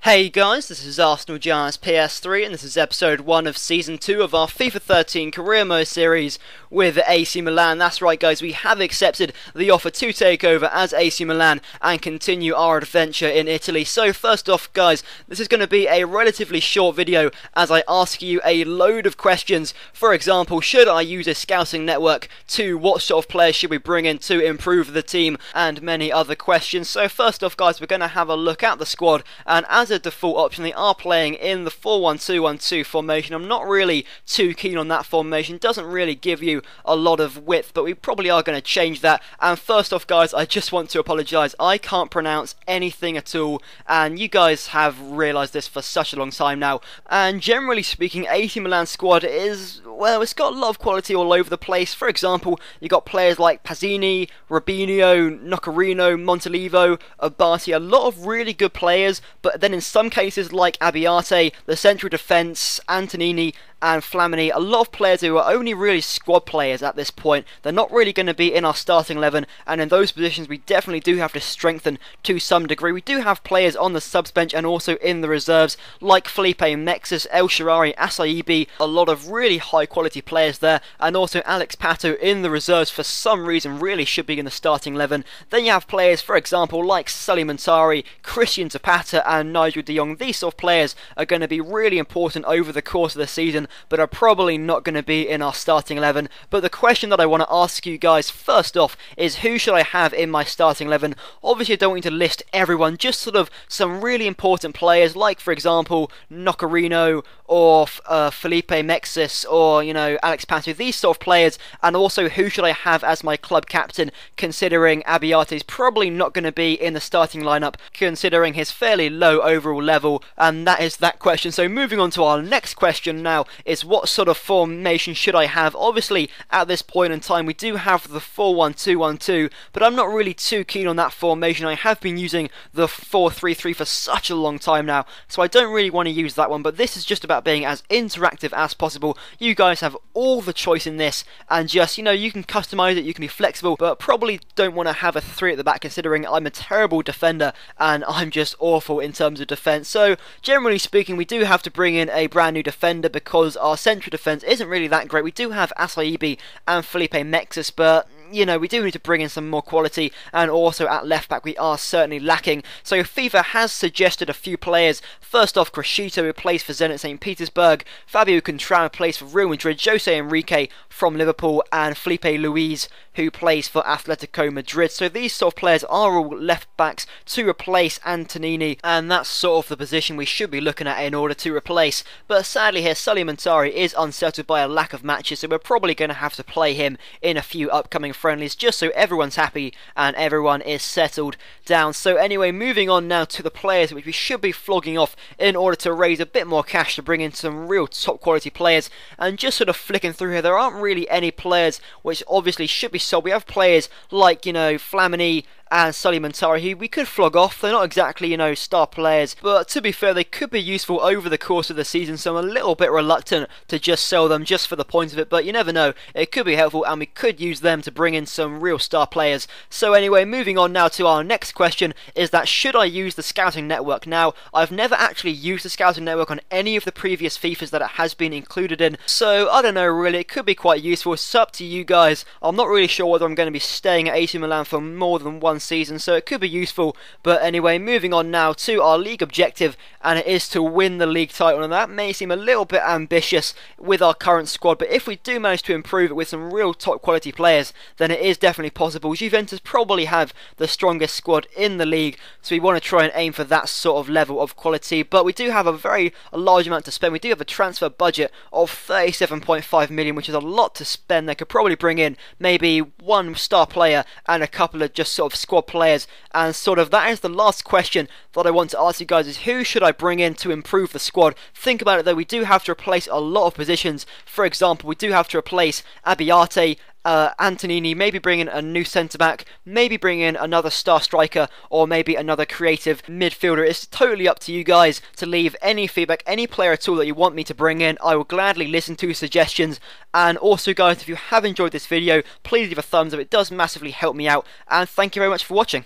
Hey guys, this is Arsenal Giants PS3 and this is episode 1 of season 2 of our FIFA 13 career mode series with AC Milan. That's right guys, we have accepted the offer to take over as AC Milan and continue our adventure in Italy. So first off guys, this is going to be a relatively short video as I ask you a load of questions. For example, should I use a scouting network? What sort of players should we bring in to improve the team? And many other questions. So first off guys, we're going to have a look at the squad, and as a default option they are playing in the 4-1-2-1-2 formation. I'm not really too keen on that formation, doesn't really give you a lot of width, but we probably are going to change that. And first off guys, I just want to apologise, I can't pronounce anything at all, and you guys have realised this for such a long time now. And generally speaking, AC Milan squad is, well, it's got a lot of quality all over the place. For example, you got players like Pazzini, Robinho, Nocerino, Montolivo, Abati, a lot of really good players, but then in some cases like Abbiate, the central defence, Antonini and Flamini, a lot of players who are only really squad players at this point. They're not really going to be in our starting 11, and in those positions we definitely do have to strengthen to some degree. We do have players on the subs bench and also in the reserves like Felipe Mexis, El Shaarawy, Asaibi, a lot of really high quality players there, and also Alex Pato in the reserves for some reason really should be in the starting 11. Then you have players, for example, like Sully Montari, Christian Zapata and Nigel de Jong. These sort of players are going to be really important over the course of the season, but are probably not going to be in our starting 11. But the question that I want to ask you guys first off is, who should I have in my starting 11? Obviously I don't want to list everyone, just sort of some really important players like, for example, Nocerino or Felipe Mexis or, you know, Alex Pato, these sort of players. And also, who should I have as my club captain, considering Abbiate is probably not going to be in the starting lineup considering his fairly low overall level. And that is that question. So moving on to our next question now is, what sort of formation should I have? Obviously at this point in time we do have the 4-1-2-1-2, but I'm not really too keen on that formation. I have been using the 4-3-3 for such a long time now, so I don't really want to use that one. But this is just about being as interactive as possible. You guys have all the choice in this, and just, you know, you can customize it, you can be flexible, but probably don't want to have a 3 at the back considering I'm a terrible defender and I'm just awful in terms of defense. So generally speaking, we do have to bring in a brand new defender because our central defence isn't really that great. We do have Asaibi and Felipe Mexis, but you know, we do need to bring in some more quality, and also at left back we are certainly lacking. So FIFA has suggested a few players. First off, Crescito, who plays for Zenit St. Petersburg, Fabio Contrao, plays for Real Madrid, Jose Enrique from Liverpool, and Felipe Luis, who plays for Atletico Madrid. So these sort of players are all left backs to replace Antonini, and that's sort of the position we should be looking at in order to replace. But sadly here, Sully Montari is unsettled by a lack of matches, so we're probably going to have to play him in a few upcoming friendlies just so everyone's happy and everyone is settled down. So anyway, moving on now to the players which we should be flogging off in order to raise a bit more cash to bring in some real top quality players. And just sort of flicking through here, there aren't really any players which obviously should be sold. We have players like, you know, Flamini and Sully Montari, who we could flog off. They're not exactly, you know, star players, but to be fair, they could be useful over the course of the season, so I'm a little bit reluctant to just sell them just for the point of it, but you never know, it could be helpful and we could use them to bring in some real star players. So anyway, moving on now to our next question, is that should I use the scouting network? Now, I've never actually used the scouting network on any of the previous FIFAs that it has been included in, so I don't know really, it could be quite useful. It's up to you guys. I'm not really sure whether I'm going to be staying at AC Milan for more than one season, so it could be useful. But anyway, moving on now to our league objective, and it is to win the league title, and that may seem a little bit ambitious with our current squad, but if we do manage to improve it with some real top quality players, then it is definitely possible. Juventus probably have the strongest squad in the league, so we want to try and aim for that sort of level of quality. But we do have a large amount to spend. We do have a transfer budget of 37.5 million, which is a lot to spend. They could probably bring in maybe one star player and a couple of just sort of squad players, and sort of that is the last question that I want to ask you guys, is who should I bring in to improve the squad? Think about it though, we do have to replace a lot of positions. For example, we do have to replace Abbiate, Antonini, maybe bring in a new centre-back, maybe bring in another star striker, or maybe another creative midfielder. It's totally up to you guys to leave any feedback, any player at all that you want me to bring in. I will gladly listen to suggestions. And also guys, if you have enjoyed this video, please leave a thumbs up, it does massively help me out, and thank you very much for watching.